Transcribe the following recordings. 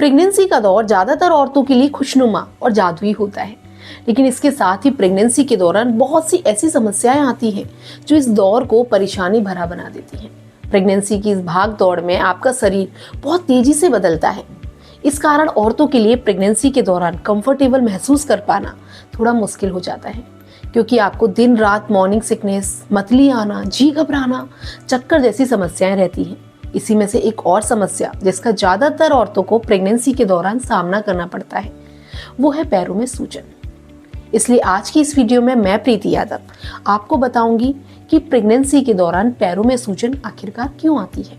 Pregnancy का दौर ज्यादातर औरतों के लिए खुशनुमा और जादुई होता है, लेकिन इसके साथ ही प्रेगनेंसी के दौरान बहुत सी ऐसी समस्याएं आती हैं जो इस दौर को परेशानी भरा बना देती हैं। प्रेगनेंसी की इस भाग दौड़ में आपका शरीर बहुत तेजी से बदलता है। इस कारण औरतों के लिए प्रेगनेंसी के दौरान कंफर्टेबल महसूस कर पाना थोड़ा मुश्किल हो जाता है, क्योंकि आपको दिन रात मॉर्निंग सिकनेस, मतली आना, जी घबराना, चक्कर जैसी समस्याएं रहती हैं। इसी में से एक और समस्या जिसका ज्यादातर औरतों को प्रेगनेंसी के दौरान सामना करना पड़ता है, वो है पैरों में सूजन। इसलिए आज की इस वीडियो में मैं प्रीति यादव आपको बताऊंगी कि प्रेगनेंसी के दौरान पैरों में सूजन आखिरकार क्यों आती है।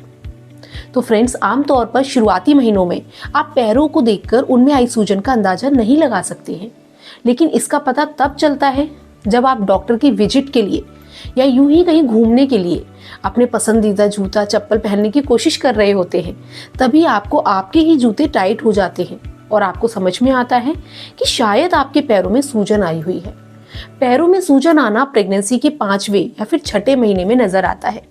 तो फ्रेंड्स, आमतौर पर शुरुआती महीनों में आप पैरों को देखकर उनमें आई सूजन का अंदाजा नहीं लगा सकते हैं, लेकिन इसका पता तब चलता है जब आप डॉक्टर की विजिट के लिए या यूं ही कहीं घूमने के लिए अपने पसंदीदा जूता चप्पल पहनने की कोशिश कर रहे होते हैं। तभी आपको आपके ही जूते टाइट हो जाते हैं और आपको समझ में आता है कि शायद आपके पैरों में सूजन आई हुई है। पैरों में सूजन आना प्रेगनेंसी के 5वें या फिर 6ठे महीने में नजर आता है।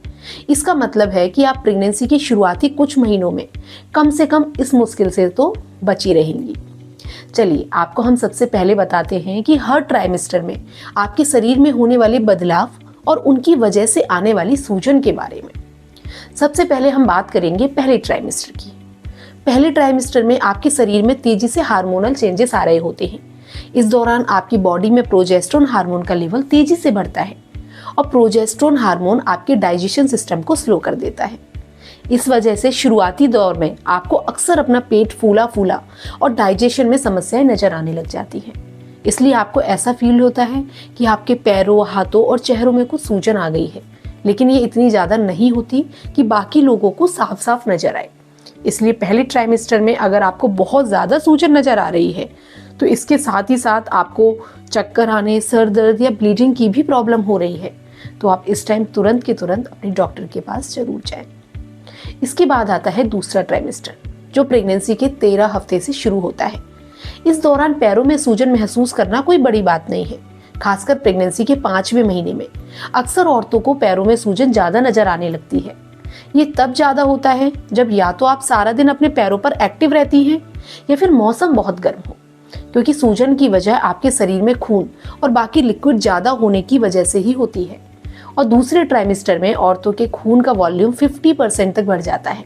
इसका मतलब है कि आप प्रेगनेंसी के शुरुआती कुछ महीनों में कम से कम इस मुश्किल से तो बची रहेंगी। चलिए आपको हम सबसे पहले बताते हैं कि हर ट्राइमेस्टर में आपके शरीर में होने वाले बदलाव और उनकी वजह से आने वाली सूजन के बारे में। सबसे पहले हम बात करेंगे पहले ट्राइमेस्टर की। पहले ट्राइमेस्टर में आपके शरीर में तेजी से हार्मोनल चेंजेस आ रहे होते हैं। इस दौरान आपकी बॉडी में प्रोजेस्टेरोन हार्मोन का लेवल तेजी से बढ़ता है और प्रोजेस्टेरोन हार्मोन आपके डाइजेशन सिस्टम को स्लो कर देता है। इस वजह से शुरुआती दौर में आपको अक्सर अपना पेट फूला फूला और डाइजेशन में समस्याएं नजर आने लग जाती हैं। इसलिए आपको ऐसा फील होता है कि आपके पैरों, हाथों और चेहरों में कुछ सूजन आ गई है, लेकिन ये इतनी ज्यादा नहीं होती कि बाकी लोगों को साफ साफ नजर आए। इसलिए पहले ट्राइमेस्टर में अगर आपको बहुत ज्यादा सूजन नजर आ रही है तो इसके साथ ही साथ आपको चक्कर आने, सर दर्द या ब्लीडिंग की भी प्रॉब्लम हो रही है, तो आप इस टाइम तुरंत के तुरंत अपने डॉक्टर के पास जरूर जाएं। इसके बाद आता है दूसरा ट्राइमेस्टर, जो प्रेगनेंसी के 13 हफ्ते से शुरू होता है। इस दौरान पैरों में सूजन महसूस करना कोई बड़ी बात नहीं है। खासकर प्रेगनेंसी के 5वें महीने में अक्सर औरतों को पैरों में सूजन ज्यादा नजर आने लगती है। ये तब ज्यादा होता है जब या तो आप सारा दिन अपने पैरों पर एक्टिव रहती हैं या फिर मौसम बहुत गर्म हो, क्योंकि सूजन की वजह आपके शरीर में खून और बाकी लिक्विड ज्यादा होने की वजह से ही होती है। और दूसरे ट्राइमेस्टर में औरतों के खून का वॉल्यूम 50% तक बढ़ जाता है।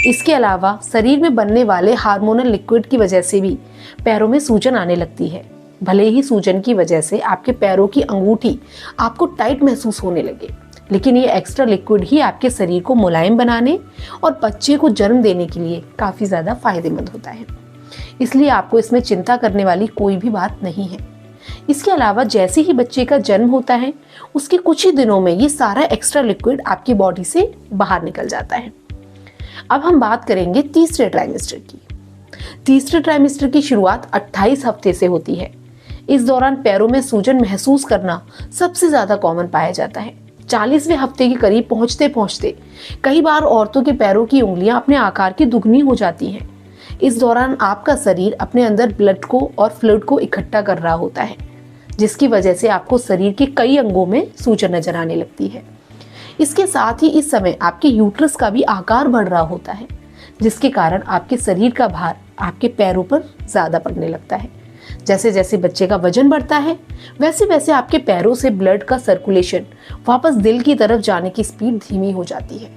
इसके अलावा शरीर में बनने वाले हार्मोनल लिक्विड की वजह से भी पैरों में सूजन आने लगती है। भले ही सूजन की वजह से आपके पैरों की अंगूठी आपको टाइट महसूस होने लगे, लेकिन ये एक्स्ट्रा लिक्विड ही आपके शरीर को मुलायम बनाने और बच्चे को जन्म देने के लिए काफी ज्यादा फायदेमंद होता है। इसलिए आपको इसमें चिंता करने वाली कोई भी बात नहीं है। इसके अलावा जैसे ही बच्चे का जन्म होता है उसके कुछ ही दिनों में ये सारा एक्स्ट्रा लिक्विड आपकी बॉडी से बाहर निकल जाता है। अब हम बात करेंगे तीसरे ट्राइमेस्टर की। तीसरे ट्राइमेस्टर की शुरुआत 28 हफ्ते से होती है। इस दौरान पैरों में सूजन महसूस करना सबसे ज्यादा कॉमन पाया जाता है। 40वें हफ्ते के करीब पहुंचते पहुंचते कई बार औरतों के पैरों की उंगलियां अपने आकार की दुगनी हो जाती हैं। इस दौरान आपका शरीर अपने अंदर ब्लड को और फ्लूइड को इकट्ठा कर रहा होता है, जिसकी वजह से आपको शरीर के कई अंगों में सूजन नजर आने लगती है। इसके साथ ही इस समय आपके यूट्रस का भी आकार बढ़ रहा होता है, जिसके कारण आपके शरीर का भार आपके पैरों पर ज्यादा पड़ने लगता है। जैसे जैसे बच्चे का वजन बढ़ता है वैसे वैसे आपके पैरों से ब्लड का सर्कुलेशन वापस दिल की तरफ जाने की स्पीड धीमी हो जाती है।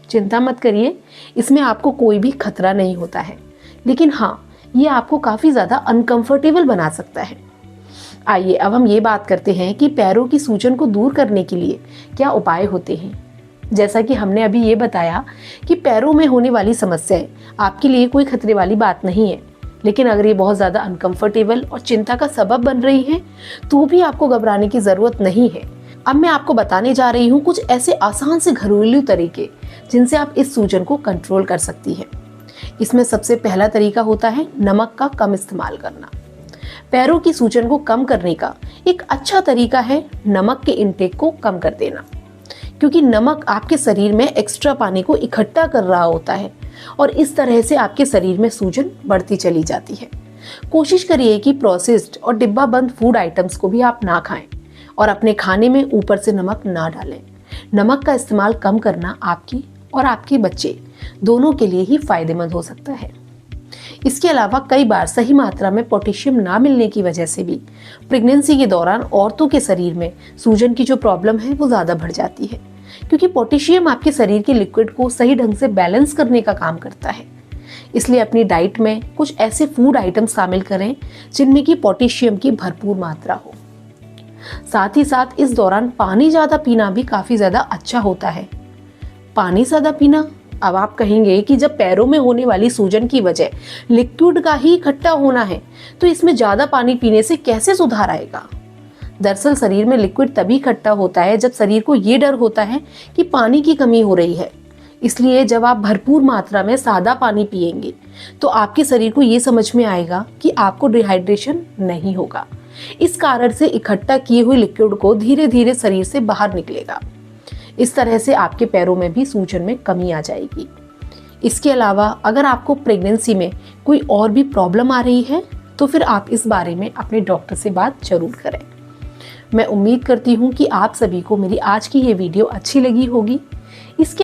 चिंता मत करिए, इसमें आपको कोई भी खतरा नहीं होता है, लेकिन हाँ, ये आपको काफी ज्यादा अनकंफर्टेबल बना सकता है। आइए अब हम ये बात करते हैं कि पैरों की सूजन को दूर करने के लिए क्या उपाय होते हैं। जैसा कि हमने अभी ये बताया कि पैरों में होने वाली समस्याएं आपके लिए कोई खतरे वाली बात नहीं है, लेकिन अगर ये बहुत ज्यादा अनकंफर्टेबल और चिंता का सबब बन रही है तो भी आपको घबराने की जरूरत नहीं है। अब मैं आपको बताने जा रही हूँ कुछ ऐसे आसान से घरेलू तरीके जिनसे आप इस सूजन को कंट्रोल कर सकती है। इसमें सबसे पहला तरीका होता है नमक का कम इस्तेमाल करना। पैरों की सूजन को कम करने का एक अच्छा तरीका है नमक के इंटेक को कम कर देना, क्योंकि नमक आपके शरीर में एक्स्ट्रा पानी को इकट्ठा कर रहा होता है और इस तरह से आपके शरीर में सूजन बढ़ती चली जाती है। कोशिश करिए कि प्रोसेस्ड और डिब्बा बंद फूड आइटम्स को भी आप ना खाएं और अपने खाने में ऊपर से नमक ना डालें। नमक का इस्तेमाल कम करना आपकी और आपके बच्चे दोनों के लिए ही फायदेमंद हो सकता है। इसके अलावा कई बार सही मात्रा में पोटेशियम ना मिलने की वजह से भी प्रेगनेंसी के दौरान औरतों के शरीर में सूजन की जो प्रॉब्लम है वो ज़्यादा बढ़ जाती है, क्योंकि पोटेशियम आपके शरीर के लिक्विड को सही ढंग से बैलेंस करने का काम करता है। इसलिए अपनी डाइट में कुछ ऐसे फूड आइटम्स शामिल करें जिनमें कि पोटेशियम की भरपूर मात्रा हो। साथ ही साथ इस दौरान पानी ज़्यादा पीना भी काफ़ी ज़्यादा अच्छा होता है। पानी ज़्यादा पीना, अब आप कहेंगे कि जब पैरों में होने वाली सूजन की वजह लिक्विड का ही इकट्ठा होना है तो इसमें ज़्यादा पानी पीने से कैसे सुधार आएगा। दरअसल शरीर में लिक्विड तभी इकट्ठा होता है जब शरीर को ये डर होता है कि पानी की कमी हो रही है। इसलिए जब आप भरपूर मात्रा में सादा पानी पिएंगे तो आपके शरीर को ये समझ में आएगा कि आपको डिहाइड्रेशन नहीं होगा। इस कारण से इकट्ठा किए हुए लिक्विड को धीरे धीरे शरीर से बाहर निकलेगा। इस तरह से आपके पैरों में भी सूजन में कमी आ जाएगी। इसके अलावा अगर आपको प्रेगनेंसी में कोई और भी प्रॉब्लम आ रही है तो फिर आप इस बारे में अपने डॉक्टर से बात जरूर करें। मैं उम्मीद करती हूँ कि आप सभी को मेरी आज की ये वीडियो अच्छी लगी होगी। इसके